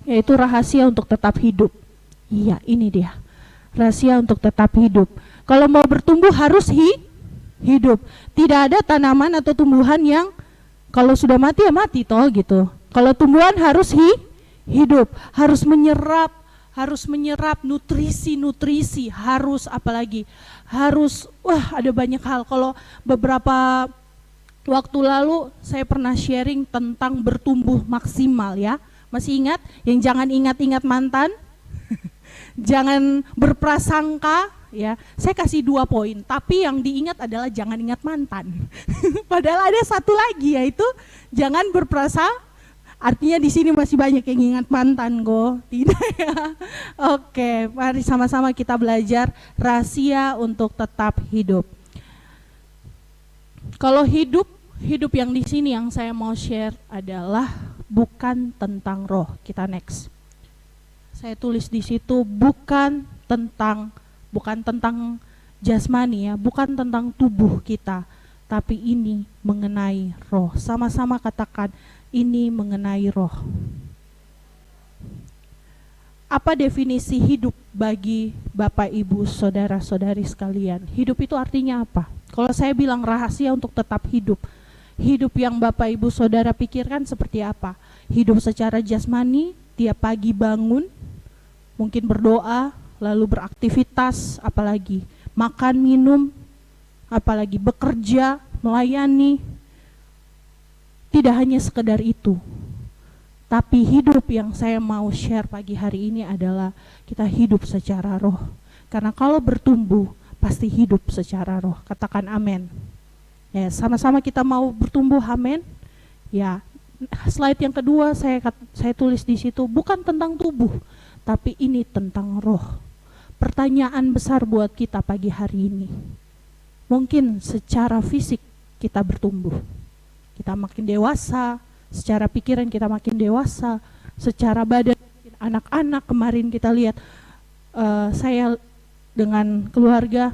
yaitu rahasia untuk tetap hidup. Iya, ini dia. Rahasia untuk tetap hidup. Kalau mau bertumbuh harus hidup. Tidak ada tanaman atau tumbuhan yang kalau sudah mati ya mati toh gitu. Kalau tumbuhan harus hidup, harus menyerap nutrisi, harus apalagi? Harus ada banyak hal. Kalau beberapa waktu lalu saya pernah sharing tentang bertumbuh maksimal ya. Masih ingat? Yang jangan ingat-ingat mantan, jangan berprasangka ya. Saya kasih 2 poin, tapi yang diingat adalah jangan ingat mantan. Padahal ada satu lagi, yaitu jangan berprasangka. Artinya di sini masih banyak yang ingat mantan kok. Tidak ya. Oke, mari sama-sama kita belajar rahasia untuk tetap hidup. Kalau hidup yang di sini yang saya mau share adalah bukan tentang roh. Kita next. Saya tulis di situ bukan tentang jasmani ya, bukan tentang tubuh kita, tapi ini mengenai roh. Sama-sama katakan, ini mengenai roh. Apa definisi hidup bagi Bapak, Ibu, saudara-saudari sekalian? Hidup itu artinya apa? Kalau saya bilang rahasia untuk tetap hidup, hidup yang Bapak, Ibu, saudara pikirkan seperti apa? Hidup secara jasmani, tiap pagi bangun, mungkin berdoa, lalu beraktivitas, apalagi makan, minum, apalagi bekerja, melayani. Tidak hanya sekedar itu, tapi hidup yang saya mau share pagi hari ini adalah kita hidup secara roh. Karena kalau bertumbuh, pasti hidup secara roh. Katakan amin. Ya, sama-sama kita mau bertumbuh, amin. Ya, slide yang kedua saya tulis di situ bukan tentang tubuh, tapi ini tentang roh. Pertanyaan besar buat kita pagi hari ini. Mungkin secara fisik kita bertumbuh. Kita makin dewasa, secara pikiran kita makin dewasa, secara badan anak-anak. Kemarin kita lihat, saya dengan keluarga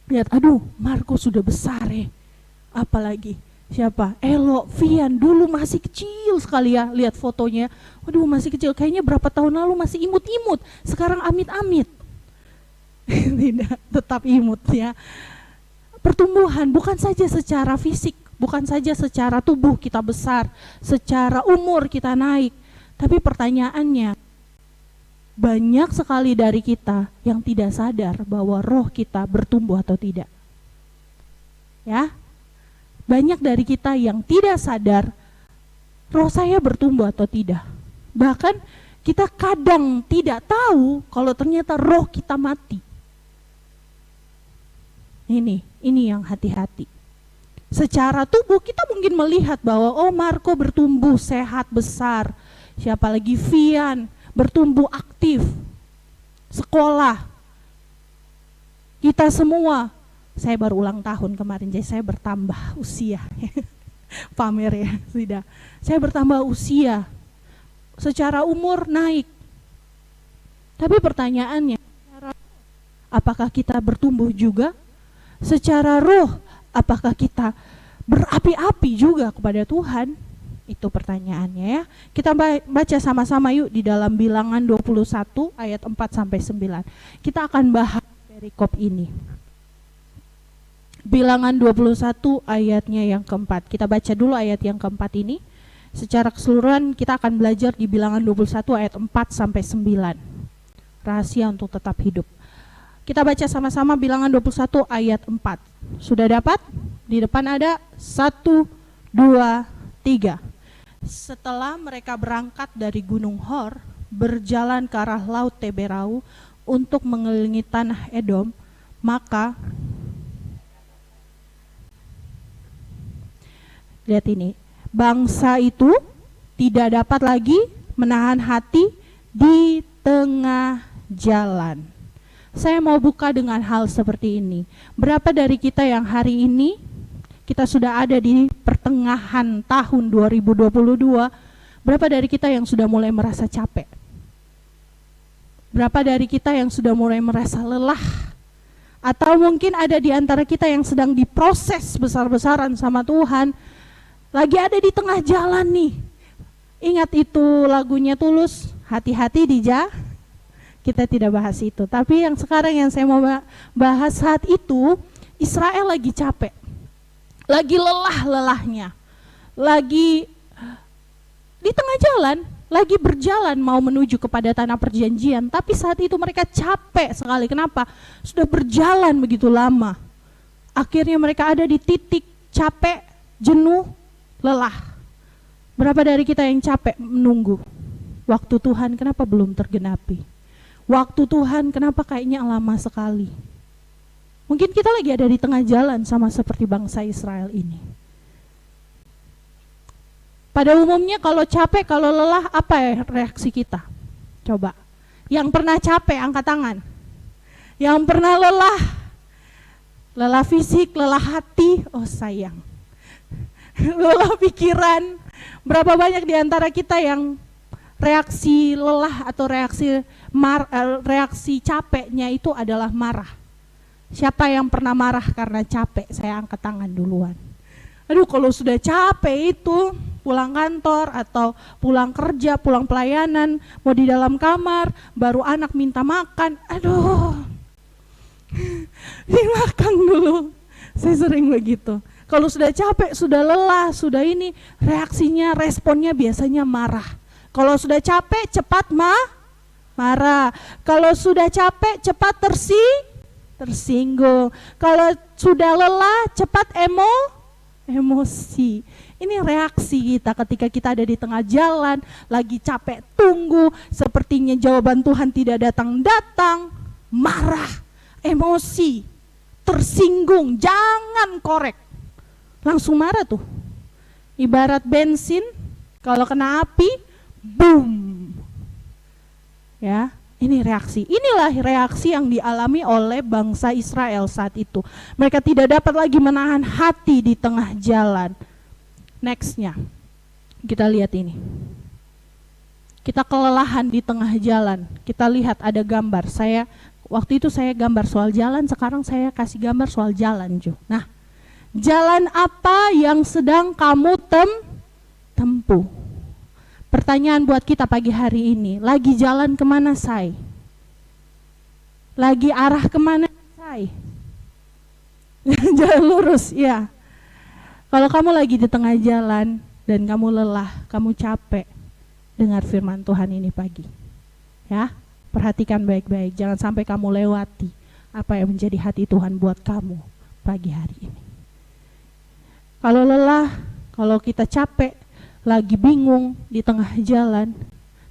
lihat, aduh Marco sudah besar ya. Apalagi siapa? Elo, Vian dulu masih kecil sekali ya, lihat fotonya. Waduh masih kecil, kayaknya berapa tahun lalu masih imut-imut, sekarang amit-amit. Tidak, tetap imut ya. Pertumbuhan bukan saja secara fisik, bukan saja secara tubuh kita besar, secara umur kita naik. Tapi pertanyaannya, banyak sekali dari kita yang tidak sadar bahwa roh kita bertumbuh atau tidak. Ya, banyak dari kita yang tidak sadar roh saya bertumbuh atau tidak. Bahkan kita kadang tidak tahu kalau ternyata roh kita mati. Ini yang hati-hati. Secara tubuh kita mungkin melihat bahwa oh Marco bertumbuh sehat besar, siapa lagi Vian bertumbuh aktif, sekolah. Kita semua, saya baru ulang tahun kemarin jadi saya bertambah usia. Pamer ya, tidak. Saya bertambah usia, secara umur naik. Tapi pertanyaannya, apakah kita bertumbuh juga? Secara roh, apakah kita berapi-api juga kepada Tuhan? Itu pertanyaannya ya. Kita baca sama-sama yuk di dalam Bilangan 21 ayat 4-9. Kita akan bahas perikop ini. Bilangan 21 ayatnya yang keempat. Kita baca dulu ayat yang keempat ini. Secara keseluruhan kita akan belajar di Bilangan 21 ayat 4-9. Rahasia untuk tetap hidup. Kita baca sama-sama Bilangan 21 ayat 4. Sudah dapat? Di depan ada 1, 2, 3. Setelah mereka berangkat dari Gunung Hor, berjalan ke arah Laut Teberau untuk mengelilingi tanah Edom, maka lihat ini, bangsa itu tidak dapat lagi menahan hati di tengah jalan. Saya mau buka dengan hal seperti ini. Berapa dari kita yang hari ini kita sudah ada di pertengahan tahun 2022, berapa dari kita yang sudah mulai merasa capek? Berapa dari kita yang sudah mulai merasa lelah? Atau mungkin ada di antara kita yang sedang diproses besar-besaran sama Tuhan, lagi ada di tengah jalan nih. Ingat itu lagunya Tulus, Hati-hati kita tidak bahas itu. Tapi yang sekarang yang saya mau bahas saat itu, Israel lagi capek. Lagi lelah-lelahnya. Lagi di tengah jalan, lagi berjalan mau menuju kepada tanah perjanjian. Tapi saat itu mereka capek sekali. Kenapa? Sudah berjalan begitu lama. Akhirnya mereka ada di titik capek, jenuh, lelah. Berapa dari kita yang capek menunggu? Waktu Tuhan kenapa belum tergenapi? Waktu Tuhan kenapa kayaknya lama sekali? Mungkin kita lagi ada di tengah jalan sama seperti bangsa Israel ini. Pada umumnya kalau capek, kalau lelah, apa ya reaksi kita? Coba. Yang pernah capek, angkat tangan. Yang pernah lelah? Lelah fisik, lelah hati, oh sayang. Lelah pikiran. Berapa banyak di antara kita yang reaksi lelah atau reaksi capeknya itu adalah marah. Siapa yang pernah marah karena capek? Saya angkat tangan duluan. Aduh, kalau sudah capek itu pulang kantor atau pulang kerja, pulang pelayanan, mau di dalam kamar, baru anak minta makan, aduh, dimakan dulu. Saya sering begitu. Kalau sudah capek, sudah lelah, sudah ini, reaksinya, responnya biasanya marah. Kalau sudah capek, cepat marah. Kalau sudah capek, cepat tersinggung. Kalau sudah lelah, cepat emosi. Ini reaksi kita ketika kita ada di tengah jalan, lagi capek tunggu, sepertinya jawaban Tuhan tidak datang, marah, emosi, tersinggung, jangan korek. Langsung marah tuh. Ibarat bensin, kalau kena api, boom. Ya, ini reaksi. Inilah reaksi yang dialami oleh bangsa Israel saat itu. Mereka tidak dapat lagi menahan hati di tengah jalan. Nextnya, kita lihat ini. Kita kelelahan di tengah jalan. Kita lihat ada gambar. Waktu itu saya gambar soal jalan, sekarang saya kasih gambar soal jalan, Jo. Nah, jalan apa yang sedang kamu tempuh? Pertanyaan buat kita pagi hari ini, lagi jalan kemana, Say? Lagi arah kemana, Say? Jalan lurus, ya. Kalau kamu lagi di tengah jalan dan kamu lelah, kamu capek, dengar firman Tuhan ini pagi. Ya, perhatikan baik-baik, jangan sampai kamu lewati apa yang menjadi hati Tuhan buat kamu pagi hari ini. Kalau lelah, kalau kita capek, lagi bingung di tengah jalan,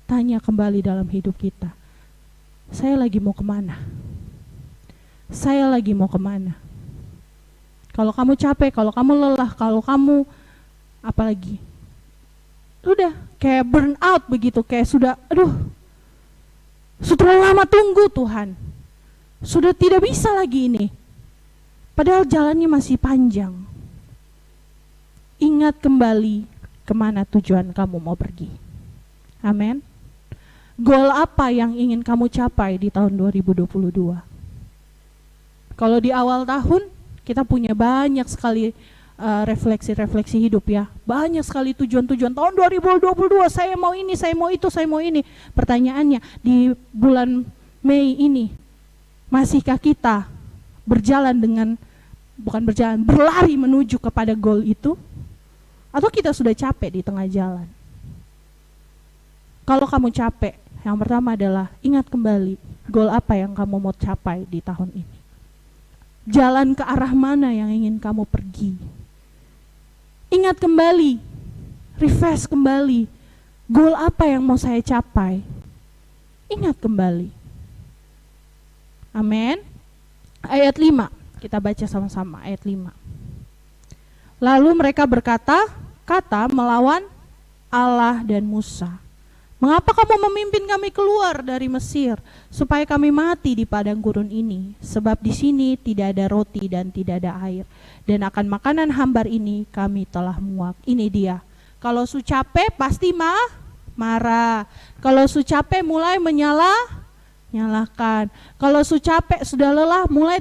tanya kembali dalam hidup kita. Saya lagi mau kemana? Saya lagi mau kemana? Kalau kamu capek, kalau kamu lelah, kalau kamu apalagi, udah kayak burn out begitu, kayak sudah lama tunggu Tuhan, sudah tidak bisa lagi ini, padahal jalannya masih panjang. Ingat kembali kemana tujuan kamu mau pergi. Amin. Goal apa yang ingin kamu capai di tahun 2022? Kalau di awal tahun kita punya banyak sekali refleksi-refleksi hidup ya. Banyak sekali tujuan-tujuan. Tahun 2022 saya mau ini, saya mau itu, saya mau ini. Pertanyaannya, di bulan Mei ini masihkah kita berlari menuju kepada goal itu? Atau kita sudah capek di tengah jalan? Kalau kamu capek, yang pertama adalah ingat kembali goal apa yang kamu mau capai di tahun ini. Jalan ke arah mana yang ingin kamu pergi. Ingat kembali, refresh kembali, goal apa yang mau saya capai. Ingat kembali. Amin. Ayat 5, kita baca sama-sama ayat 5. Lalu mereka berkata melawan Allah dan Musa, mengapa kamu memimpin kami keluar dari Mesir supaya kami mati di padang gurun ini? Sebab di sini tidak ada roti dan tidak ada air, dan akan makanan hambar ini kami telah muak. Ini dia. Kalau su capek pasti marah. Kalau su capek mulai menyalahkan. Kalau su capek sudah lelah mulai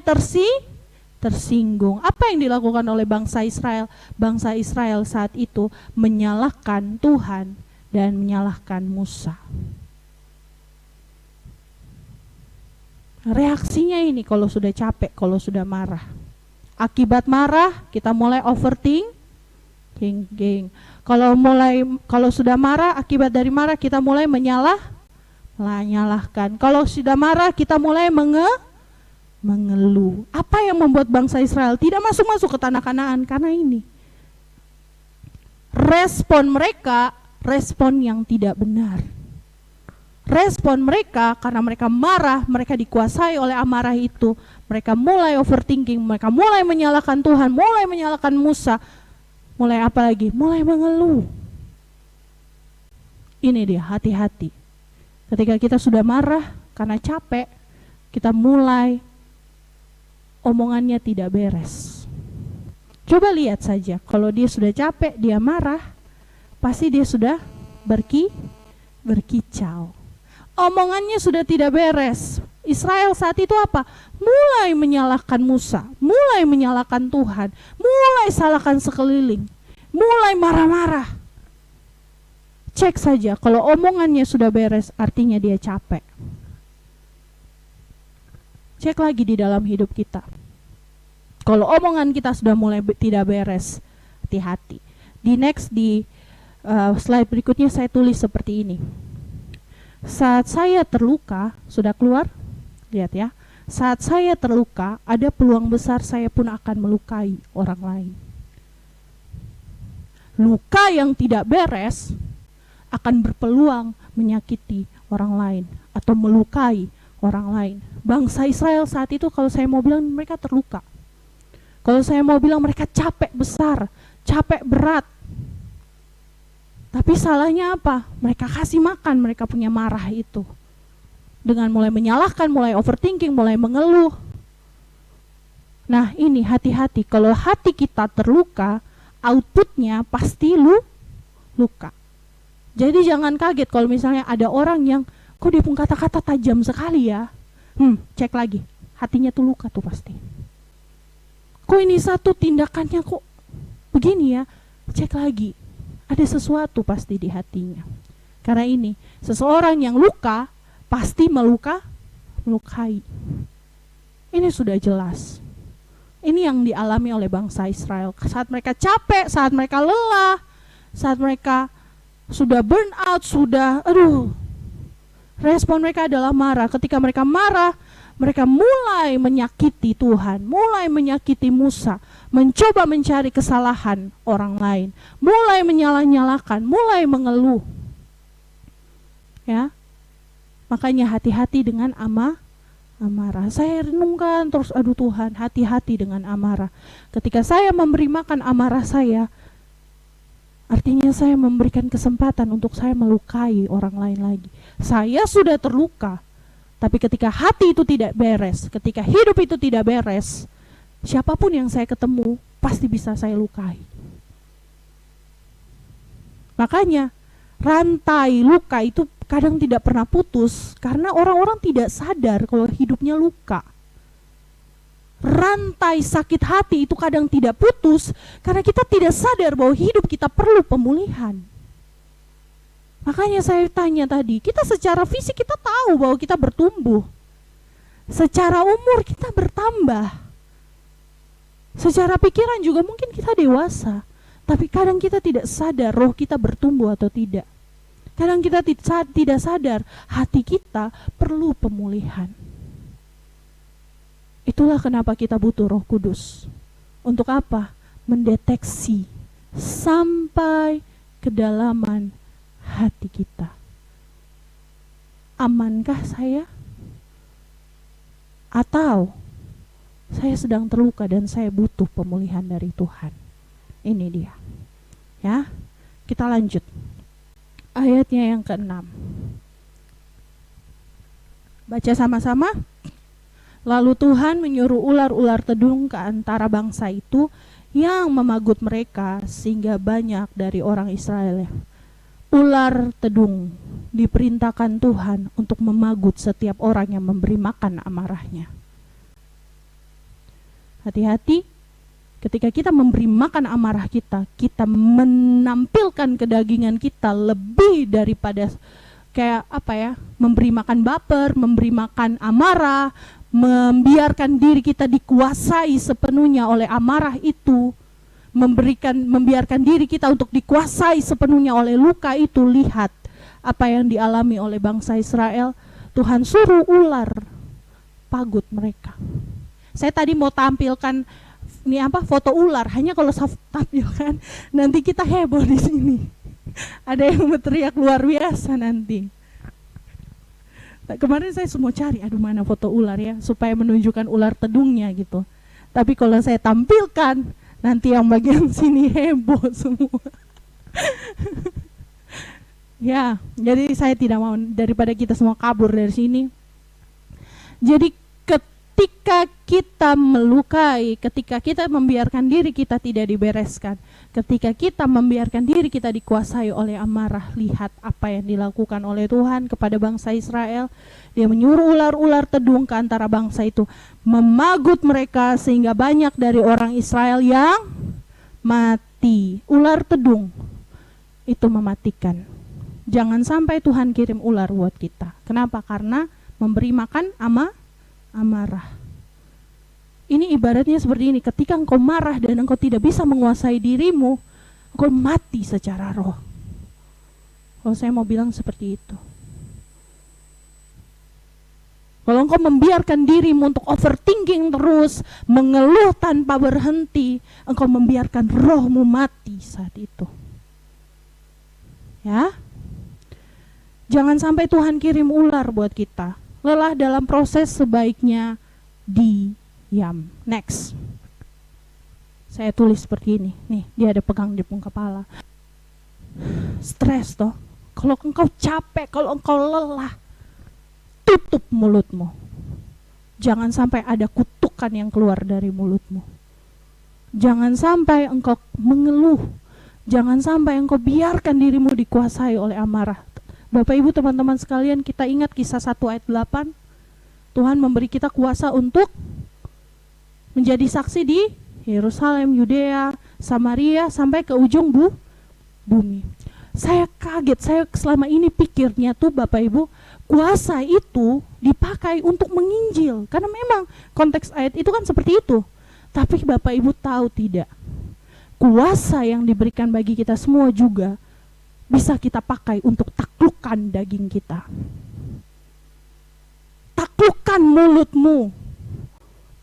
tersinggung. Apa yang dilakukan oleh bangsa Israel? Bangsa Israel saat itu menyalahkan Tuhan dan menyalahkan Musa. Reaksinya ini kalau sudah capek, kalau sudah marah. Akibat marah kita mulai overthinking. Kalau sudah marah, akibat dari marah kita mulai menyalahkan. Kalau sudah marah kita mulai mengeluh. Apa yang membuat bangsa Israel tidak masuk ke tanah Kanaan? Karena ini. Respon mereka, respon yang tidak benar. Respon mereka karena mereka marah, mereka dikuasai oleh amarah itu. Mereka mulai overthinking, mereka mulai menyalahkan Tuhan, mulai menyalahkan Musa. Mulai apa lagi? Mulai mengeluh. Ini dia, hati-hati. Ketika kita sudah marah karena capek, kita mulai omongannya tidak beres. Coba lihat saja, kalau dia sudah capek, dia marah, pasti dia sudah berkicau. Omongannya sudah tidak beres. Israel saat itu apa? Mulai menyalahkan Musa, mulai menyalahkan Tuhan, mulai salahkan sekeliling, mulai marah-marah. Cek saja, kalau omongannya sudah beres, artinya dia capek. Cek lagi di dalam hidup kita. Kalau omongan kita sudah mulai tidak beres, hati-hati. Di slide berikutnya saya tulis seperti ini. Saat saya terluka, sudah keluar? Lihat ya. Saat saya terluka, ada peluang besar saya pun akan melukai orang lain. Luka yang tidak beres akan berpeluang menyakiti orang lain atau melukai orang lain. Bangsa Israel saat itu kalau saya mau bilang mereka terluka. Kalau saya mau bilang mereka capek besar, capek berat. Tapi salahnya apa? Mereka kasih makan mereka punya marah itu. Dengan mulai menyalahkan, mulai overthinking, mulai mengeluh. Nah ini hati-hati, kalau hati kita terluka, outputnya pasti luka. Jadi jangan kaget kalau misalnya ada orang yang, kok dia pun kata-kata tajam sekali ya. Cek lagi, hatinya tuh luka tuh pasti. Kok ini satu tindakannya kok begini ya? Cek lagi. Ada sesuatu pasti di hatinya. Karena ini, seseorang yang luka pasti melukai. Ini sudah jelas. Ini yang dialami oleh bangsa Israel. Saat mereka capek, saat mereka lelah, saat mereka sudah burn out, respon mereka adalah marah. Ketika mereka marah, mereka mulai menyakiti Tuhan, mulai menyakiti Musa, mencoba mencari kesalahan orang lain, mulai menyalah-nyalahkan, mulai mengeluh. Ya, makanya hati-hati dengan amarah. Saya renungkan terus, aduh Tuhan, hati-hati dengan amarah. Ketika saya memberi makan amarah saya, artinya saya memberikan kesempatan untuk saya melukai orang lain lagi. Saya sudah terluka. Tapi ketika hati itu tidak beres, ketika hidup itu tidak beres, siapapun yang saya ketemu pasti bisa saya lukai. Makanya rantai luka itu kadang tidak pernah putus karena orang-orang tidak sadar kalau hidupnya luka. Rantai sakit hati itu kadang tidak putus karena kita tidak sadar bahwa hidup kita perlu pemulihan. Makanya saya tanya tadi, kita secara fisik kita tahu bahwa kita bertumbuh. Secara umur kita bertambah. Secara pikiran juga mungkin kita dewasa. Tapi kadang kita tidak sadar roh kita bertumbuh atau tidak. Kadang kita tidak sadar hati kita perlu pemulihan. Itulah kenapa kita butuh Roh Kudus. Untuk apa? Mendeteksi sampai kedalaman hati kita. Amankah saya? Atau saya sedang terluka dan saya butuh pemulihan dari Tuhan. Ini dia. Ya, kita lanjut. Ayatnya yang ke-6. Baca sama-sama. Lalu Tuhan menyuruh ular-ular tedung ke antara bangsa itu yang memagut mereka sehingga banyak dari orang Israel. Ular tedung diperintahkan Tuhan untuk memagut setiap orang yang memberi makan amarahnya. Hati-hati ketika kita memberi makan amarah kita, kita menampilkan kedagingan kita lebih daripada kayak apa ya, memberi makan baper, memberi makan amarah, membiarkan diri kita dikuasai sepenuhnya oleh amarah itu, membiarkan diri kita untuk dikuasai sepenuhnya oleh luka itu. Lihat apa yang dialami oleh bangsa Israel. Tuhan suruh ular pagut mereka. Saya tadi mau tampilkan ini foto ular, hanya kalau saya tampilkan nanti kita heboh di sini. Ada yang berteriak luar biasa nanti. Kemarin saya semua cari, aduh mana foto ular ya, supaya menunjukkan ular tedungnya gitu. Tapi kalau saya tampilkan, nanti yang bagian sini heboh semua. Ya, jadi saya tidak mau, daripada kita semua kabur dari sini. Jadi ketika kita melukai, ketika kita membiarkan diri kita tidak dibereskan, ketika kita membiarkan diri kita dikuasai oleh amarah, lihat apa yang dilakukan oleh Tuhan kepada bangsa Israel. Dia menyuruh ular-ular tedung ke antara bangsa itu, memagut mereka sehingga banyak dari orang Israel yang mati. Ular tedung itu mematikan. Jangan sampai Tuhan kirim ular buat kita. Kenapa? Karena memberi makan amarah. Ini ibaratnya seperti ini, ketika engkau marah dan engkau tidak bisa menguasai dirimu, engkau mati secara roh. Kalau saya mau bilang seperti itu. Kalau engkau membiarkan dirimu untuk overthinking terus, mengeluh tanpa berhenti, engkau membiarkan rohmu mati saat itu. Ya, jangan sampai Tuhan kirim ular buat kita. Lelah dalam proses sebaiknya diam. Next. Saya tulis seperti ini. Nih, dia ada pegang di punggung kepala. Stres toh. Kalau engkau capek, kalau engkau lelah, tutup mulutmu. Jangan sampai ada kutukan yang keluar dari mulutmu. Jangan sampai engkau mengeluh. Jangan sampai engkau biarkan dirimu dikuasai oleh amarah. Bapak Ibu teman-teman sekalian, kita ingat kisah 1 ayat 8. Tuhan memberi kita kuasa untuk menjadi saksi di Yerusalem, Yudea, Samaria, sampai ke ujung bumi. Saya kaget, saya selama ini pikirnya tuh Bapak Ibu, kuasa itu dipakai untuk menginjil. Karena memang konteks ayat itu kan seperti itu. Tapi Bapak Ibu tahu tidak, kuasa yang diberikan bagi kita semua juga bisa kita pakai untuk taklukkan daging kita. Taklukkan mulutmu.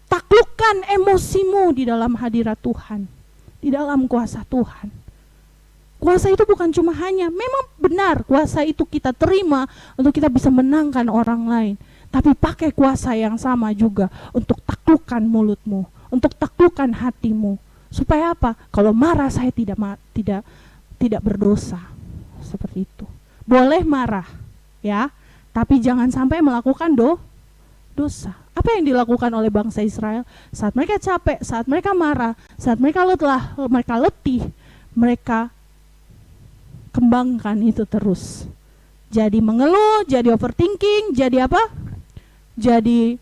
Taklukkan emosimu di dalam hadirat Tuhan. Di dalam kuasa Tuhan. Kuasa itu bukan cuma hanya, memang benar kuasa itu kita terima untuk kita bisa menangkan orang lain. Tapi pakai kuasa yang sama juga untuk taklukkan mulutmu. Untuk taklukkan hatimu. Supaya apa? Kalau marah saya tidak berdosa. Seperti itu. Boleh marah, ya, tapi jangan sampai melakukan dosa. Apa yang dilakukan oleh bangsa Israel saat mereka capek, saat mereka marah, saat mereka lelah, mereka letih, mereka kembangkan itu terus. Jadi mengeluh, jadi overthinking, jadi apa? Jadi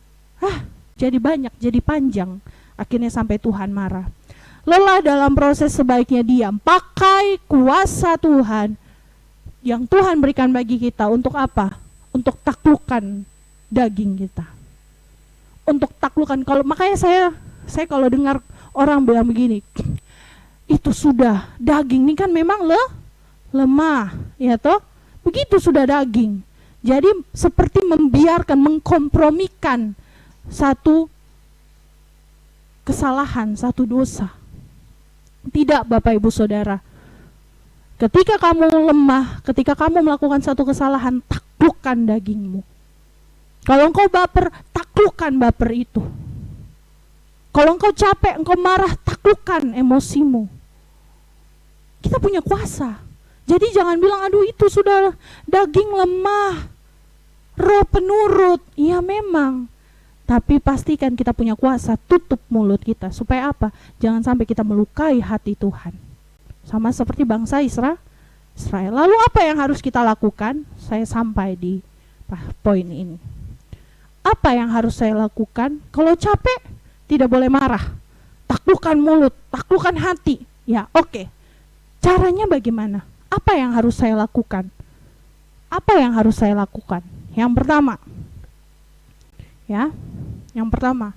banyak, jadi panjang. Akhirnya sampai Tuhan marah. Lelah dalam proses sebaiknya diam. Pakai kuasa Tuhan yang Tuhan berikan bagi kita untuk apa? Untuk taklukkan daging kita. Untuk taklukkan, makanya saya kalau dengar orang bilang begini, itu sudah daging ini kan memang lemah, ya toh? Begitu sudah daging. Jadi seperti membiarkan, mengkompromikan satu kesalahan, satu dosa. Tidak Bapak Ibu Saudara. Ketika kamu lemah, ketika kamu melakukan satu kesalahan, taklukkan dagingmu. Kalau engkau baper, taklukkan baper itu. Kalau engkau capek, engkau marah, taklukkan emosimu. Kita punya kuasa. Jadi jangan bilang, aduh itu sudah daging lemah, roh penurut. Iya memang. Tapi pastikan kita punya kuasa, tutup mulut kita. Supaya apa? Jangan sampai kita melukai hati Tuhan. Sama seperti bangsa Israel. Lalu apa yang harus kita lakukan? Saya sampai di poin ini. Apa yang harus saya lakukan? Kalau capek, tidak boleh marah. Taklukkan mulut, taklukkan hati. Ya, oke. Caranya bagaimana? Apa yang harus saya lakukan? Apa yang harus saya lakukan? Yang pertama,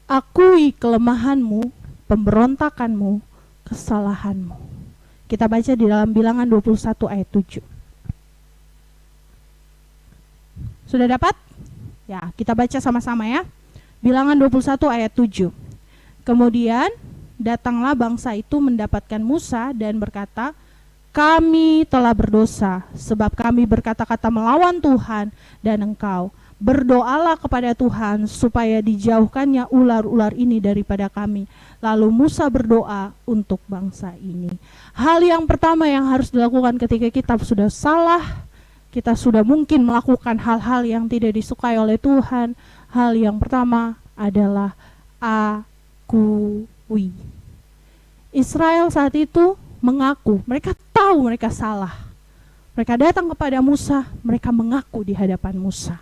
akui kelemahanmu, pemberontakanmu, kesalahanmu. Kita baca di dalam Bilangan 21 ayat 7. Sudah dapat? Ya, kita baca sama-sama ya. Bilangan 21 ayat 7. Kemudian datanglah bangsa itu mendapatkan Musa dan berkata, kami telah berdosa sebab kami berkata-kata melawan Tuhan dan engkau. Berdoalah kepada Tuhan supaya dijauhkannya ular-ular ini daripada kami. Lalu Musa berdoa untuk bangsa ini. Hal yang pertama yang harus dilakukan ketika kita sudah salah, kita sudah mungkin melakukan hal-hal yang tidak disukai oleh Tuhan. Hal yang pertama adalah akui. Israel saat itu mengaku, mereka tahu mereka salah. Mereka datang kepada Musa, mereka mengaku di hadapan Musa.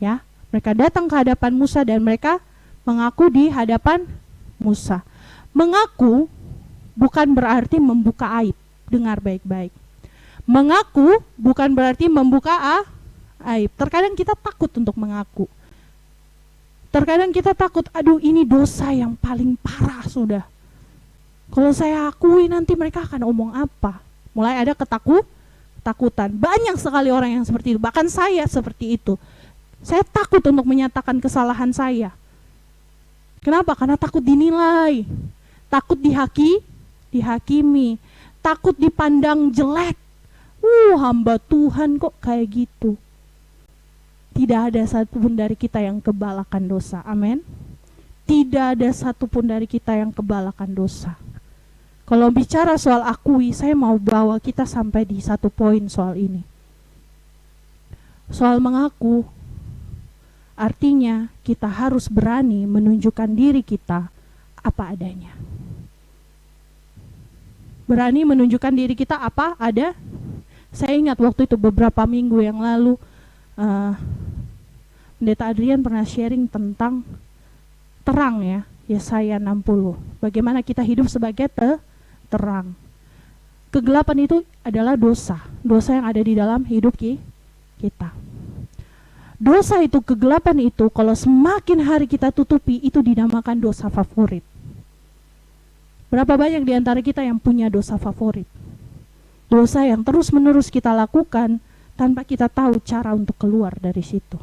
Ya, mereka datang ke hadapan Musa dan mereka mengaku di hadapan Musa. Mengaku bukan berarti membuka aib. Dengar baik-baik. Mengaku bukan berarti membuka aib. Terkadang kita takut untuk mengaku. Terkadang kita takut, aduh ini dosa yang paling parah sudah. Kalau saya akui nanti mereka akan omong apa? Mulai ada ketakutan. Banyak sekali orang yang seperti itu. Bahkan saya seperti itu. Saya takut untuk menyatakan kesalahan saya. Kenapa? Karena takut dinilai. Takut dihakimi. Takut dipandang jelek. Hamba Tuhan kok kayak gitu. Tidak ada satupun dari kita yang kebalakan dosa. Amin. Tidak ada satupun dari kita yang kebalakan dosa. Kalau bicara soal akui, saya mau bawa kita sampai di satu poin soal ini. Soal mengaku, artinya kita harus berani menunjukkan diri kita apa adanya. Berani menunjukkan diri kita apa ada. Saya ingat waktu itu beberapa minggu yang lalu, Pendeta Adrian pernah sharing tentang terang ya, Yesaya 60. Bagaimana kita hidup sebagai terang. Kegelapan itu adalah dosa yang ada di dalam hidup kita. Dosa itu, kegelapan itu, kalau semakin hari kita tutupi, itu dinamakan dosa favorit. Berapa banyak di antara kita yang punya dosa favorit? Dosa yang terus-menerus kita lakukan tanpa kita tahu cara untuk keluar dari situ.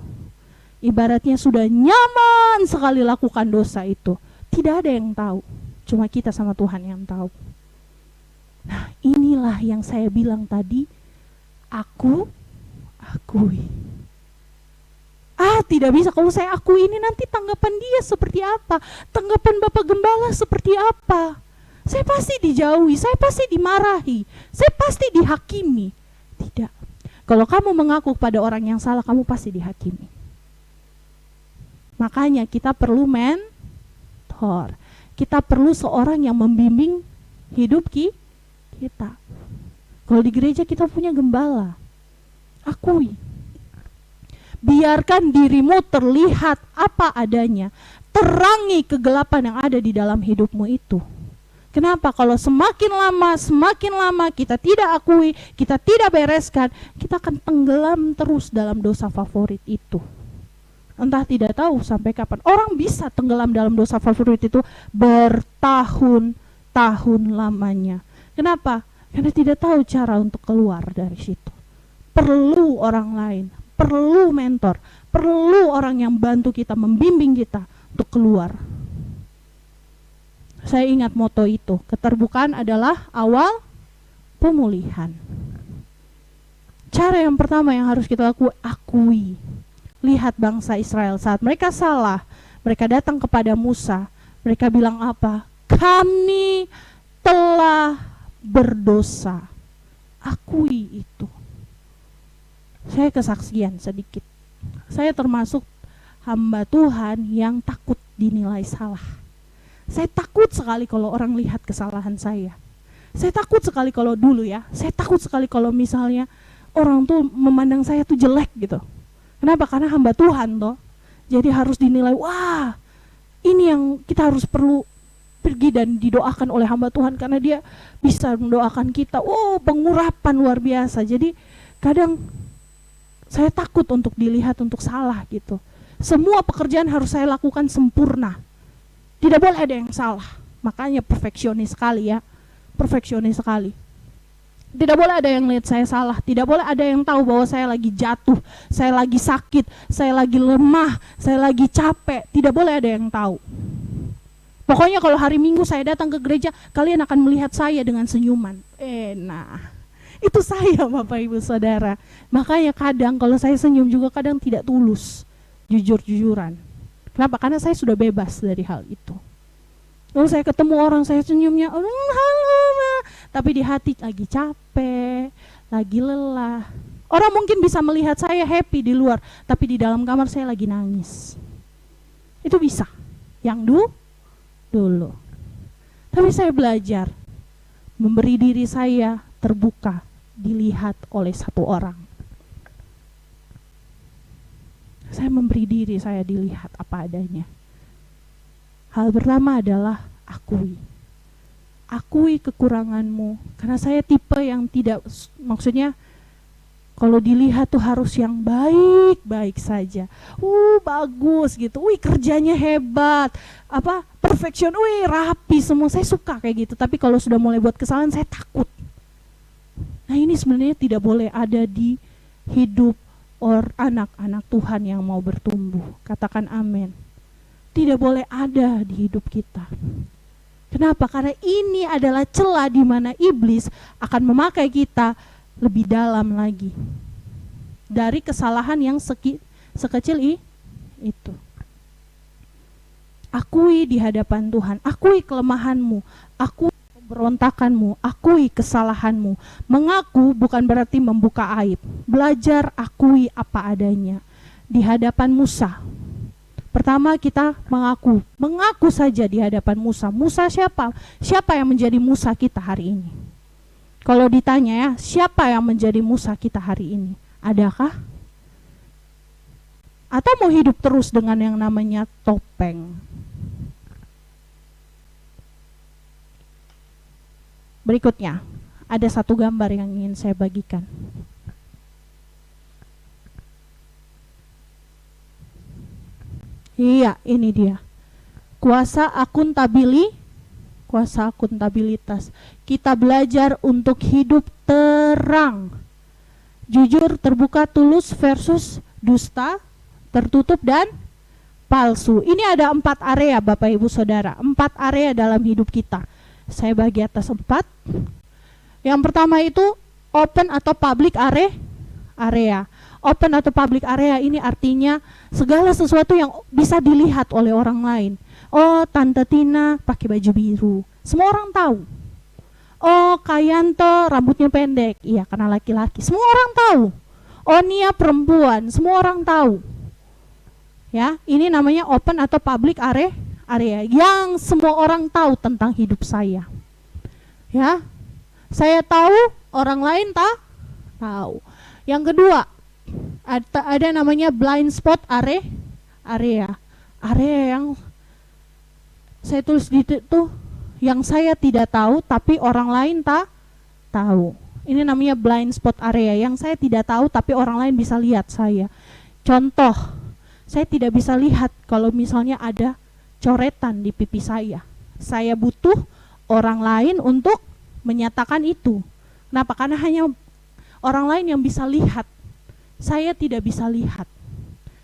Ibaratnya sudah nyaman sekali lakukan dosa itu. Tidak ada yang tahu, cuma kita sama Tuhan yang tahu. Nah, inilah yang saya bilang tadi, akui. Tidak bisa kalau saya akui ini nanti tanggapan dia seperti apa? Tanggapan Bapak Gembala seperti apa? Saya pasti dijauhi, saya pasti dimarahi, saya pasti dihakimi. Tidak. Kalau kamu mengaku pada orang yang salah, kamu pasti dihakimi. Makanya kita perlu mentor. Kita perlu seorang yang membimbing hidup kita. Kalau di gereja kita punya gembala. Akui. Biarkan dirimu terlihat apa adanya. Terangi kegelapan yang ada di dalam hidupmu itu. Kenapa? Kalau semakin lama kita tidak akui, kita tidak bereskan, kita akan tenggelam terus dalam dosa favorit itu. Entah tidak tahu sampai kapan. Orang bisa tenggelam dalam dosa favorit itu bertahun-tahun lamanya. Kenapa? Karena tidak tahu cara untuk keluar dari situ. Perlu orang lain, perlu mentor, perlu orang yang bantu kita, membimbing kita untuk keluar. Saya ingat moto itu, keterbukaan adalah awal pemulihan. Cara yang pertama yang harus kita lakukan, akui. Lihat bangsa Israel saat mereka salah, mereka datang kepada Musa, mereka bilang apa? Kami telah berdosa. Akui itu. Saya kesaksian sedikit. Saya termasuk hamba Tuhan yang takut dinilai salah. Saya takut sekali kalau orang lihat kesalahan saya. Saya takut sekali kalau dulu ya, saya takut sekali kalau misalnya orang tuh memandang saya tuh jelek gitu. Kenapa? Karena hamba Tuhan toh. Jadi harus dinilai, wah ini yang kita harus perlu pergi dan didoakan oleh hamba Tuhan karena dia bisa mendoakan kita. Oh, pengurapan luar biasa. Jadi Kadang saya takut untuk dilihat untuk salah gitu. Semua pekerjaan harus saya lakukan sempurna. Tidak boleh ada yang salah. Makanya perfeksionis sekali ya. Perfeksionis sekali. Tidak boleh ada yang lihat saya salah. Tidak boleh ada yang tahu bahwa saya lagi jatuh, saya lagi sakit, saya lagi lemah, saya lagi capek. Tidak boleh ada yang tahu. Pokoknya kalau hari Minggu saya datang ke gereja, kalian akan melihat saya dengan senyuman. Nah, itu saya Bapak Ibu Saudara. Makanya kadang kalau saya senyum juga kadang tidak tulus, jujur-jujuran. Kenapa? Karena saya sudah bebas dari hal itu. Lalu saya ketemu orang, saya senyumnya, halo, tapi di hati lagi capek, lagi lelah. Orang mungkin bisa melihat saya happy di luar, tapi di dalam kamar saya lagi nangis. Itu bisa. Yang dulu. Tapi saya belajar memberi diri saya terbuka, dilihat oleh satu orang. Saya memberi diri saya dilihat apa adanya. Hal pertama adalah akui. Akui kekuranganmu. Karena saya tipe yang tidak, maksudnya kalau dilihat tuh harus yang baik-baik saja. Bagus gitu. Kerjanya hebat. Perfection. Rapi semua. Saya suka kayak gitu. Tapi kalau sudah mulai buat kesalahan saya takut. Nah, ini sebenarnya tidak boleh ada di hidup anak-anak Tuhan yang mau bertumbuh. Katakan amin. Tidak boleh ada di hidup kita. Kenapa? Karena ini adalah celah di mana iblis akan memakai kita lebih dalam lagi dari kesalahan yang sekecil itu. Akui di hadapan Tuhan, akui kelemahanmu, akui pemberontakanmu, akui kesalahanmu. Mengaku bukan berarti membuka aib. Belajar akui apa adanya. Di hadapan Musa, pertama kita mengaku saja di hadapan Musa. Musa siapa? Siapa yang menjadi Musa kita hari ini? Kalau ditanya ya, siapa yang menjadi Musa kita hari ini? Adakah? Atau mau hidup terus dengan yang namanya topeng? Berikutnya, ada satu gambar yang ingin saya bagikan. Iya, ini dia. Kuasa akuntabilitas. Kita belajar untuk hidup terang. Jujur, terbuka, tulus versus dusta, tertutup dan palsu. Ini ada 4 area Bapak Ibu Saudara. 4 area dalam hidup kita. Saya bagi atas 4. Yang pertama itu open atau public area. Open atau public area ini artinya segala sesuatu yang bisa dilihat oleh orang lain. Tante Tina pakai baju biru, semua orang tahu. Kak Yanto rambutnya pendek, iya karena laki-laki, semua orang tahu. Nia perempuan, semua orang tahu. Ya, ini namanya open atau public area yang semua orang tahu tentang hidup saya. Ya, saya tahu, orang lain tahu. Yang kedua, ada namanya blind spot area yang saya tulis di situ, yang saya tidak tahu tapi orang lain tahu. Ini namanya blind spot area yang saya tidak tahu tapi orang lain bisa lihat saya. Contoh, saya tidak bisa lihat kalau misalnya ada coretan di pipi saya. Saya butuh orang lain untuk menyatakan itu. Kenapa? Karena hanya orang lain yang bisa lihat. Saya tidak bisa lihat.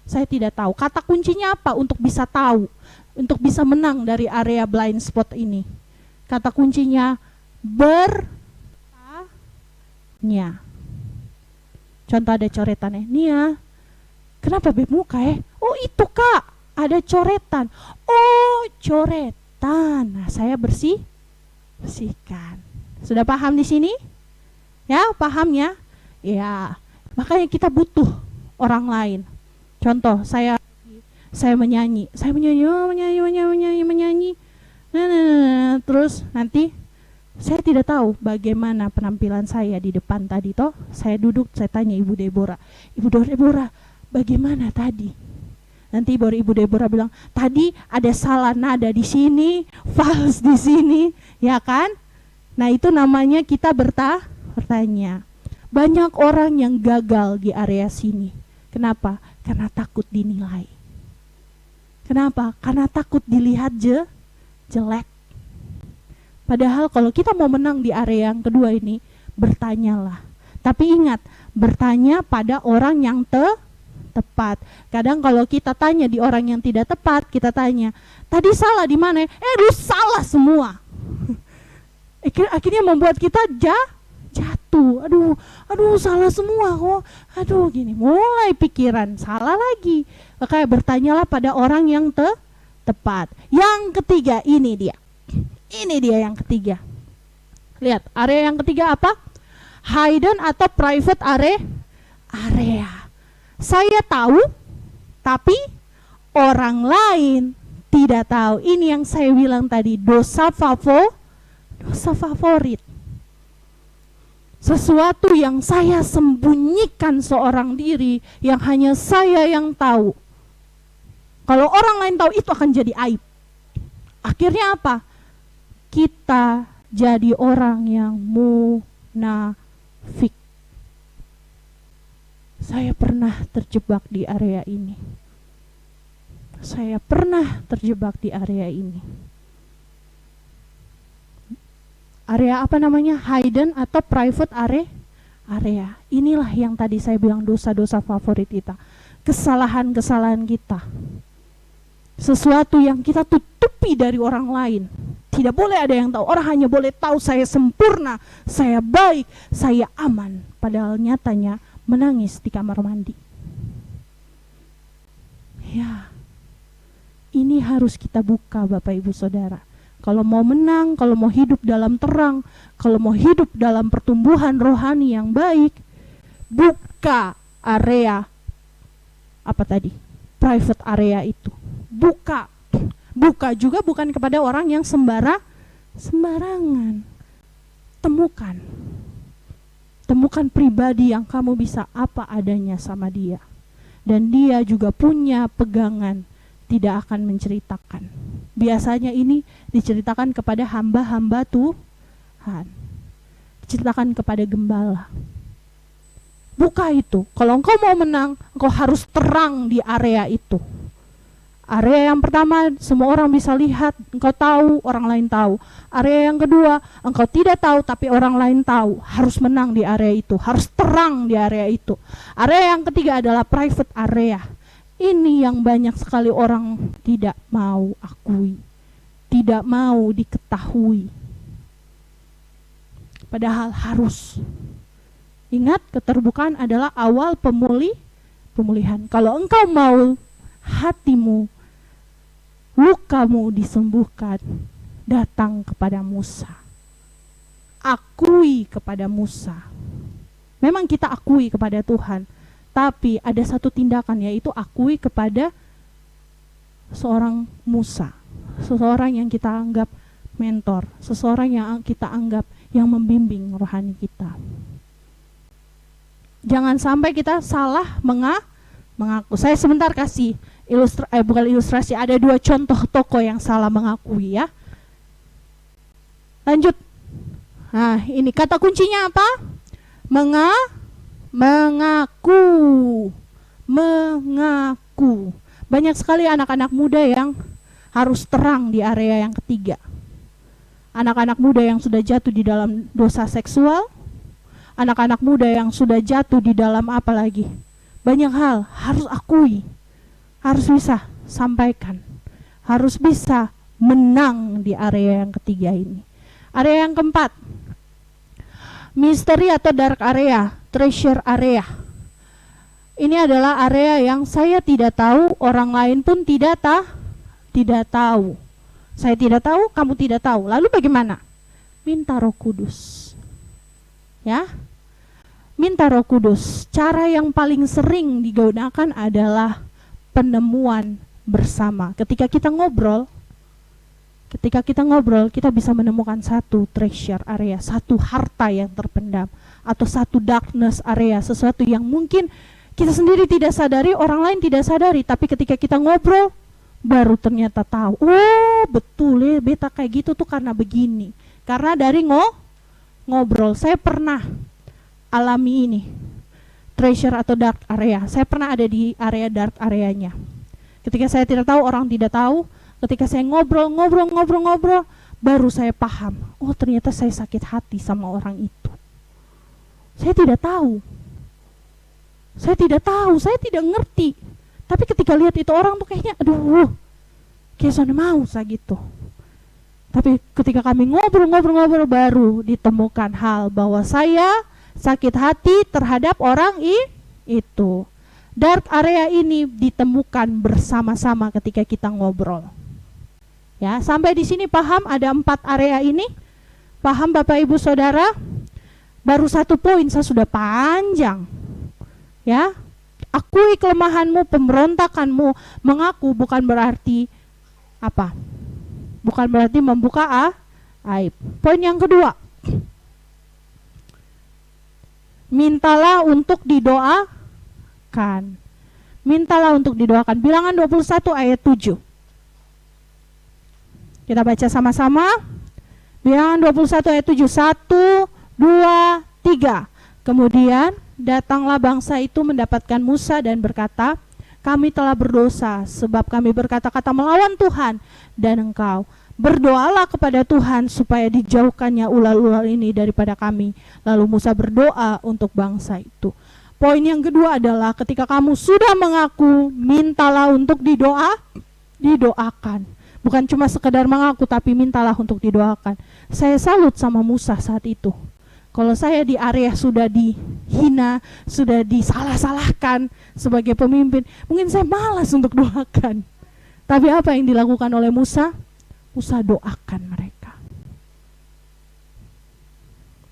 Saya tidak tahu. Kata kuncinya apa untuk bisa tahu? Untuk bisa menang dari area blind spot ini. Kata kuncinya bertanya. Contoh ada coretannya. Nia, kenapa muka ya? Itu Kak, ada coretan. Coretan. Nah, saya bersihkan. Sudah paham di sini? Ya, paham ya? Ya. Makanya kita butuh orang lain. Contoh, saya menyanyi. Saya menyanyi. Terus nanti saya tidak tahu bagaimana penampilan saya di depan tadi toh. Saya duduk, saya tanya Ibu Deborah, bagaimana tadi? Nanti baru Ibu Deborah bilang, tadi ada salah nada di sini, fals di sini, ya kan? Nah, itu namanya kita bertanya. Banyak orang yang gagal di area sini. Kenapa? Karena takut dinilai. Kenapa? Karena takut dilihat jelek. Padahal kalau kita mau menang di area yang kedua ini, bertanyalah. Tapi ingat, bertanya pada orang yang tepat. Kadang kalau kita tanya di orang yang tidak tepat, kita tanya, tadi salah di mana? Lu salah semua. Akhirnya membuat kita jatuh. Aduh salah semua kok. Aduh gini, mulai pikiran salah lagi. Makanya bertanyalah pada orang yang tepat. Yang ketiga, ini dia yang ketiga. Lihat, area yang ketiga apa? Hidden atau private area. Saya tahu, tapi orang lain tidak tahu. Ini yang saya bilang tadi, dosa favorit. Sesuatu yang saya sembunyikan seorang diri, yang hanya saya yang tahu. Kalau orang lain tahu, itu akan jadi aib. Akhirnya apa? Kita jadi orang yang munafik. Saya pernah terjebak di area ini. Area apa namanya? Hidden atau private area. Inilah yang tadi saya bilang dosa-dosa favorit kita. Kesalahan-kesalahan kita. Sesuatu yang kita tutupi dari orang lain. Tidak boleh ada yang tahu. Orang hanya boleh tahu saya sempurna, saya baik, saya aman. Padahal nyatanya menangis di kamar mandi. Ya, ini harus kita buka Bapak Ibu Saudara. Kalau mau menang, kalau mau hidup dalam terang, kalau mau hidup dalam pertumbuhan rohani yang baik, buka area apa tadi? Private area itu. Buka juga bukan kepada orang yang sembarangan. Temukan pribadi yang kamu bisa apa adanya sama dia. Dan dia juga punya pegangan, tidak akan menceritakan. Biasanya ini diceritakan kepada hamba-hamba Tuhan. Diceritakan kepada gembala. Buka itu. Kalau engkau mau menang, engkau harus terang di area itu. Area yang pertama, semua orang bisa lihat, engkau tahu, orang lain tahu. Area yang kedua, engkau tidak tahu, tapi orang lain tahu. Harus menang di area itu, harus terang di area itu. Area yang ketiga adalah private area. Ini yang banyak sekali orang tidak mau akui, tidak mau diketahui. Padahal harus. Ingat, keterbukaan adalah awal pemulihan. Kalau engkau mau hatimu, lukamu disembuhkan, datang kepada Musa. Akui kepada Musa. Memang kita akui kepada Tuhan, tapi ada satu tindakan, yaitu akui kepada seorang Musa. Seseorang yang kita anggap mentor, seseorang yang kita anggap yang membimbing rohani kita. Jangan sampai kita salah mengaku. Saya sebentar kasih bukan ilustrasi, ada 2 contoh tokoh yang salah mengakui ya. Lanjut. Nah, ini kata kuncinya apa? Mengaku. Banyak sekali anak-anak muda yang harus terang di area yang ketiga. Anak-anak muda yang sudah jatuh di dalam dosa seksual, anak-anak muda yang sudah jatuh di dalam apa lagi? Banyak hal harus akui. Harus bisa sampaikan, harus bisa menang di area yang ketiga ini. Area yang keempat, misteri atau dark area, treasure area. Ini adalah area yang saya tidak tahu, orang lain pun tidak tahu. Saya tidak tahu, kamu tidak tahu. Lalu bagaimana? Minta Roh Kudus. Ya, minta Roh Kudus. Cara yang paling sering digunakan adalah penemuan bersama. Ketika kita ngobrol, kita bisa menemukan satu treasure area, satu harta yang terpendam, atau satu darkness area, sesuatu yang mungkin kita sendiri tidak sadari, orang lain tidak sadari, tapi ketika kita ngobrol, baru ternyata tahu, oh betul ya, beta kayak gitu tuh karena begini. Karena dari ngobrol. Saya pernah alami ini, treasure atau dark area. Saya pernah ada di area dark areanya. Ketika saya tidak tahu, orang tidak tahu, ketika saya ngobrol, baru saya paham, oh ternyata saya sakit hati sama orang itu. Saya tidak tahu, saya tidak ngerti. Tapi ketika lihat itu orang tuh kayaknya, aduh, kayak sana mau saya gitu. Tapi ketika kami ngobrol baru ditemukan hal bahwa saya sakit hati terhadap orang itu. Dark area ini ditemukan bersama-sama ketika kita ngobrol. Ya, sampai di sini paham ada 4 area ini? Paham Bapak Ibu Saudara? Baru 1 poin saya sudah panjang. Ya, akui kelemahanmu, pemberontakanmu. Mengaku bukan berarti apa? Bukan berarti membuka aib. Poin yang kedua, mintalah untuk didoakan. Mintalah untuk didoakan. Bilangan 21 ayat 7. Kita baca sama-sama. Bilangan 21 ayat 7. 1, 2, 3. Kemudian datanglah bangsa itu mendapatkan Musa dan berkata, kami telah berdosa sebab kami berkata-kata melawan Tuhan dan engkau. Berdoalah kepada Tuhan supaya dijauhkannya ular-ular ini daripada kami. Lalu Musa berdoa untuk bangsa itu. Poin yang kedua adalah ketika kamu sudah mengaku, mintalah untuk didoakan. Bukan cuma sekedar mengaku, tapi mintalah untuk didoakan. Saya salut sama Musa saat itu. Kalau saya di area sudah dihina, sudah disalah-salahkan sebagai pemimpin, mungkin saya malas untuk doakan. Tapi apa yang dilakukan oleh Musa? Musa doakan mereka.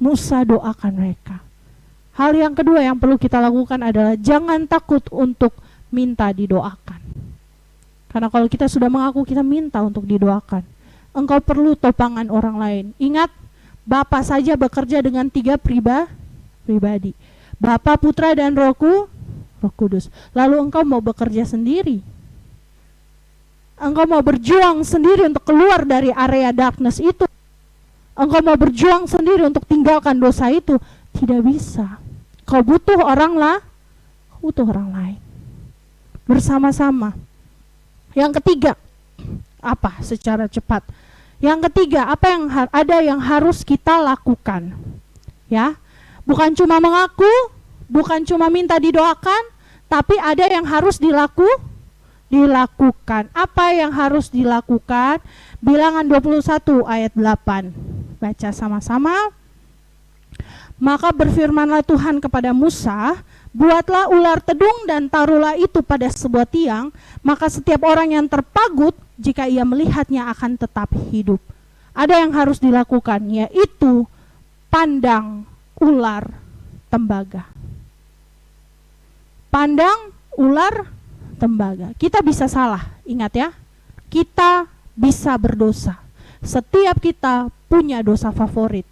Musa doakan mereka. Hal yang kedua yang perlu kita lakukan adalah jangan takut untuk minta didoakan. Karena kalau kita sudah mengaku, kita minta untuk didoakan. Engkau perlu topangan orang lain. Ingat, Bapa saja bekerja dengan 3 pribadi. Bapa, Putra, dan Roh Kudus. Lalu engkau mau bekerja sendiri? Engkau mau berjuang sendiri untuk keluar dari area darkness itu? Engkau mau berjuang sendiri untuk tinggalkan dosa itu? Tidak bisa. Kau butuh orang lain. Bersama-sama. Yang ketiga, apa secara cepat? Yang ketiga, apa yang ada yang harus kita lakukan? Ya, bukan cuma mengaku, bukan cuma minta didoakan, tapi ada yang harus dilakukan. Apa yang harus dilakukan? Bilangan 21 ayat 8. Baca sama-sama. Maka berfirmanlah Tuhan kepada Musa, buatlah ular tedung dan taruhlah itu pada sebuah tiang, maka setiap orang yang terpagut jika ia melihatnya akan tetap hidup. Ada yang harus dilakukan, yaitu pandang ular tembaga. Pandang ular tembaga. Kita bisa salah, ingat ya. Kita bisa berdosa. Setiap kita punya dosa favorit.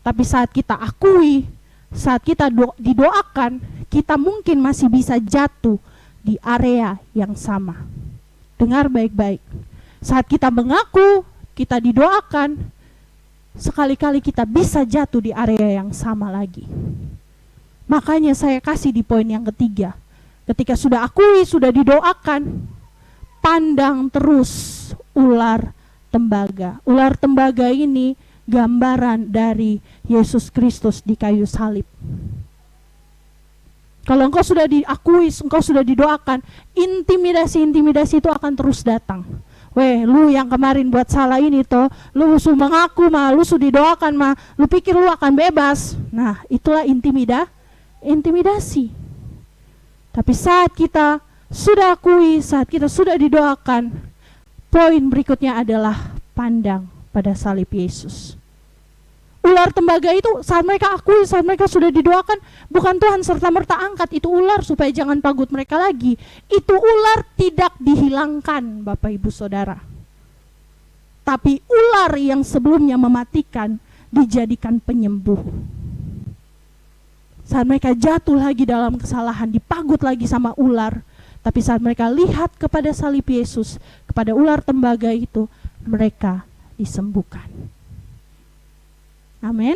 Tapi saat kita akui, saat kita didoakan, kita mungkin masih bisa jatuh di area yang sama. Dengar baik-baik. Saat kita mengaku, kita didoakan, sekali-kali kita bisa jatuh di area yang sama lagi. Makanya saya kasih di poin yang ketiga. Ketika sudah akui, sudah didoakan, pandang terus ular tembaga. Ular tembaga ini gambaran dari Yesus Kristus di kayu salib. Kalau engkau sudah diakui, engkau sudah didoakan, intimidasi itu akan terus datang. Weh, lu yang kemarin buat salah ini toh, lu sudah mengaku mah, lu sudah didoakan mah, lu pikir lu akan bebas. Nah, itulah intimidasi. Tapi saat kita sudah akui, saat kita sudah didoakan, poin berikutnya adalah pandang pada salib Yesus. Ular tembaga itu saat mereka akui, saat mereka sudah didoakan, bukan Tuhan serta-merta angkat itu ular supaya jangan pagut mereka lagi. Itu ular tidak dihilangkan, Bapak Ibu Saudara. Tapi ular yang sebelumnya mematikan dijadikan penyembuh. Saat mereka jatuh lagi dalam kesalahan, dipagut lagi sama ular. Tapi saat mereka lihat kepada salib Yesus, kepada ular tembaga itu, mereka disembuhkan. Amin.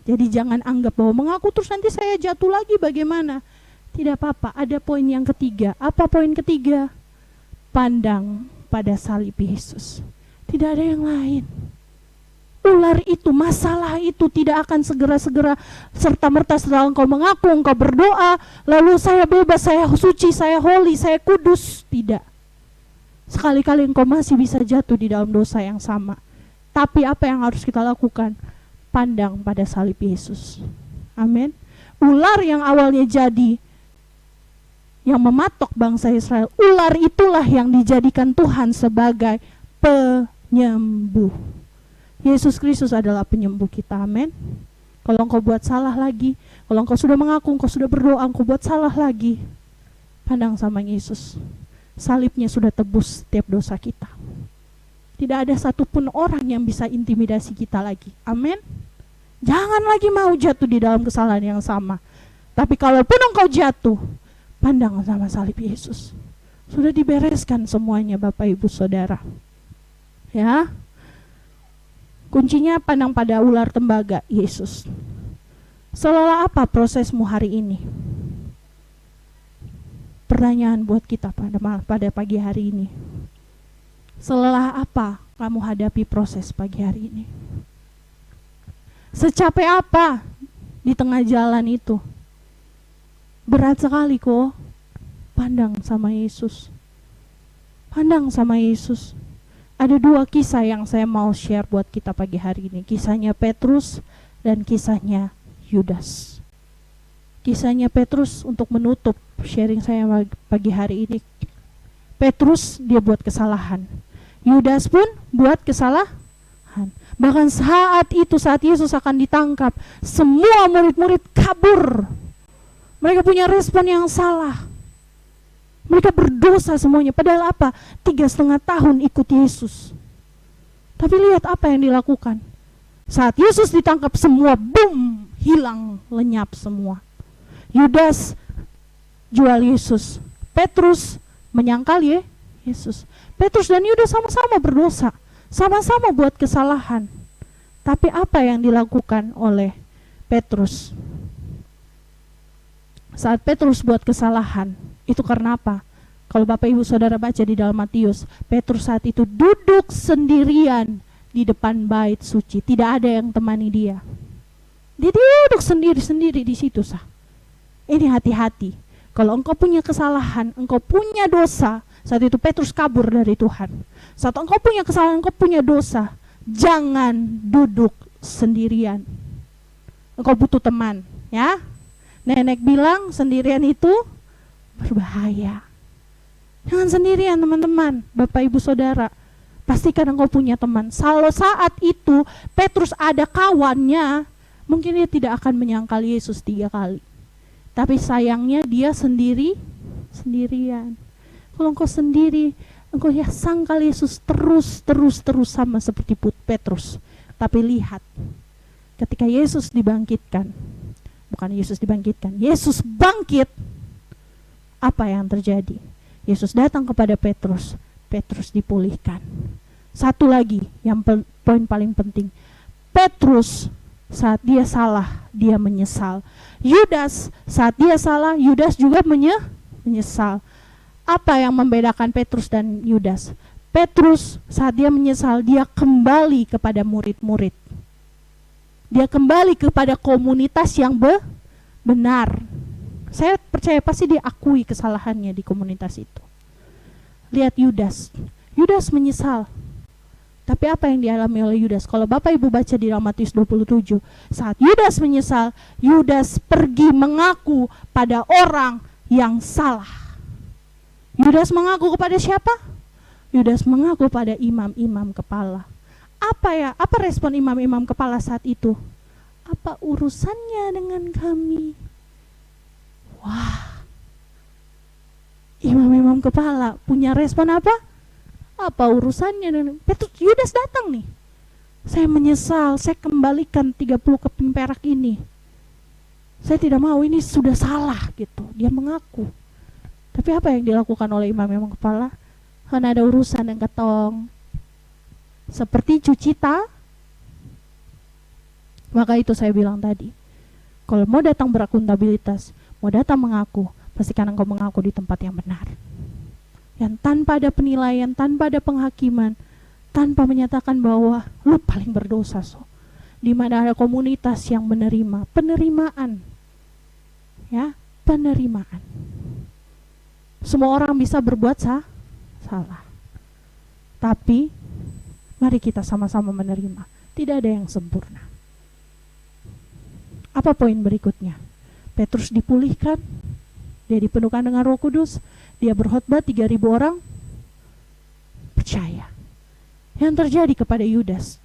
Jadi jangan anggap bahwa mengaku terus nanti saya jatuh lagi bagaimana. Tidak apa-apa, ada poin yang ketiga. Apa poin ketiga? Pandang pada salib Yesus. Tidak ada yang lain. Ular itu, masalah itu tidak akan segera-segera serta-merta setelah engkau mengaku, engkau berdoa, lalu saya bebas, saya suci, saya holy, saya kudus. Tidak. Sekali-kali engkau masih bisa jatuh di dalam dosa yang sama. Tapi apa yang harus kita lakukan? Pandang pada salib Yesus. Amin. Ular yang awalnya jadi yang mematok bangsa Israel, ular itulah yang dijadikan Tuhan sebagai penyembuh. Yesus Kristus adalah penyembuh kita, amin. Kalau engkau buat salah lagi, kalau engkau sudah mengaku, engkau sudah berdoa, engkau buat salah lagi, pandang sama Yesus. Salibnya sudah tebus setiap dosa kita. Tidak ada satupun orang yang bisa intimidasi kita lagi, amin. Jangan lagi mau jatuh di dalam kesalahan yang sama. Tapi kalaupun engkau jatuh, pandang sama salib Yesus. Sudah dibereskan semuanya, Bapak Ibu Saudara. Ya. Kuncinya pandang pada ular tembaga, Yesus. Seolah apa prosesmu hari ini? Pertanyaan buat kita pada pagi hari ini. Seolah apa kamu hadapi proses pagi hari ini? Secapek apa di tengah jalan itu? Berat sekali kok. Pandang sama Yesus. Pandang sama Yesus. Ada dua kisah yang saya mau share buat kita pagi hari ini. Kisahnya Petrus dan kisahnya Yudas. Kisahnya Petrus untuk menutup sharing saya pagi hari ini. Petrus dia buat kesalahan. Yudas pun buat kesalahan. Bahkan saat itu, saat Yesus akan ditangkap, semua murid-murid kabur. Mereka punya respon yang salah. Mereka berdosa semuanya. Padahal apa? 3,5 tahun ikut Yesus. Tapi lihat apa yang dilakukan. Saat Yesus ditangkap, semua boom, hilang, lenyap semua. Yudas jual Yesus. Petrus menyangkal Yesus. Petrus dan Yudas sama-sama berdosa. Sama-sama buat kesalahan. Tapi apa yang dilakukan oleh Petrus? Saat Petrus buat kesalahan, itu karena apa? Kalau Bapak Ibu Saudara baca di dalam Matius, Petrus saat itu duduk sendirian di depan bait suci. Tidak ada yang temani dia. Dia duduk sendiri-sendiri di situ sah. Ini hati-hati. Kalau engkau punya kesalahan, engkau punya dosa, saat itu Petrus kabur dari Tuhan. Saat engkau punya kesalahan, engkau punya dosa, jangan duduk sendirian. Engkau butuh teman, ya. Nenek bilang sendirian itu berbahaya. Jangan sendirian teman-teman, Bapak Ibu Saudara. Pastikan engkau punya teman. Kalau saat itu Petrus ada kawannya, mungkin dia tidak akan menyangkal Yesus 3 kali. Tapi sayangnya dia sendirian. Kalau engkau sendiri, engkau ya sangkal Yesus terus sama seperti Petrus. Tapi lihat, ketika Yesus dibangkitkan, Yesus bangkit, apa yang terjadi? Yesus datang kepada Petrus, Petrus dipulihkan. Satu lagi yang poin paling penting, Petrus saat dia salah, dia menyesal. Yudas saat dia salah, Yudas juga menyesal. Apa yang membedakan Petrus dan Yudas? Petrus saat dia menyesal, dia kembali kepada murid-murid. Dia kembali kepada komunitas yang benar. Saya percaya pasti dia akui kesalahannya di komunitas itu. Lihat Yudas. Yudas menyesal. Tapi apa yang dialami oleh Yudas? Kalau Bapak Ibu baca di dalam Matius 27, saat Yudas menyesal, Yudas pergi mengaku pada orang yang salah. Yudas mengaku kepada siapa? Yudas mengaku pada imam-imam kepala. Apa respon imam-imam kepala saat itu? Apa urusannya dengan kami? Wah, imam-imam kepala punya respon apa? Apa urusannya dengan Petrus? Yudas datang nih. Saya menyesal, saya kembalikan 30 keping perak ini. Saya tidak mau, ini sudah salah gitu. Dia mengaku. Tapi apa yang dilakukan oleh imam-imam kepala? Karena ada urusan yang ketong. Seperti cuci Maka itu saya bilang tadi, kalau mau datang berakuntabilitas, mau datang mengaku, pastikan engkau mengaku di tempat yang benar. Yang tanpa ada penilaian, tanpa ada penghakiman, tanpa menyatakan bahwa lu paling berdosa. Di mana ada komunitas yang menerima, penerimaan. Ya, penerimaan. Semua orang bisa berbuat salah. Tapi mari kita sama-sama menerima. Tidak ada yang sempurna. Apa poin berikutnya? Petrus dipulihkan, dia dipenuhkan dengan Roh Kudus, dia berkhotbah 3.000 orang percaya. Yang terjadi kepada Yudas,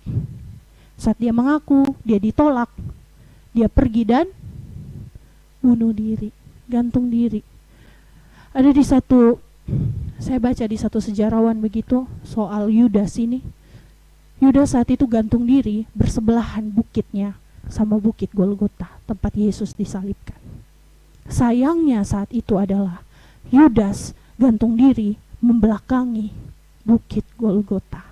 saat dia mengaku, dia ditolak, dia pergi dan bunuh diri, gantung diri. Ada saya baca di satu sejarawan begitu soal Yudas ini. Yudas saat itu gantung diri bersebelahan bukitnya sama bukit Golgota, tempat Yesus disalibkan. Sayangnya saat itu adalah Yudas gantung diri membelakangi bukit Golgota.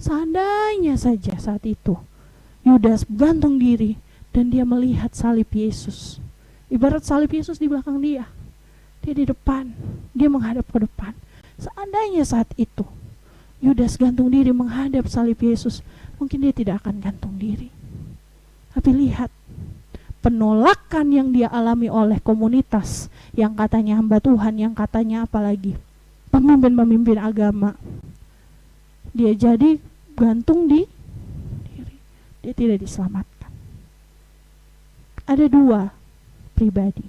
Seandainya saja saat itu Yudas gantung diri dan dia melihat salib Yesus, ibarat salib Yesus di belakang dia di depan, dia menghadap ke depan. Seandainya saat itu Yudas gantung diri menghadap salib Yesus, mungkin dia tidak akan gantung diri. Tapi lihat penolakan yang dia alami oleh komunitas yang katanya hamba Tuhan, yang katanya apalagi pemimpin-pemimpin agama. Dia jadi gantung di diri. Dia tidak diselamatkan. Ada 2 pribadi.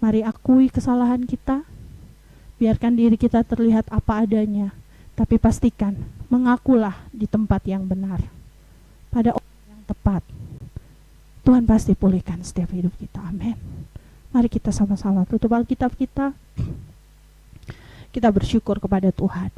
Mari akui kesalahan kita, biarkan diri kita terlihat apa adanya, tapi pastikan mengakulah di tempat yang benar, pada orang yang tepat. Tuhan pasti pulihkan setiap hidup kita. Amin. Mari kita sama-sama tutup Alkitab kita. Kita bersyukur kepada Tuhan.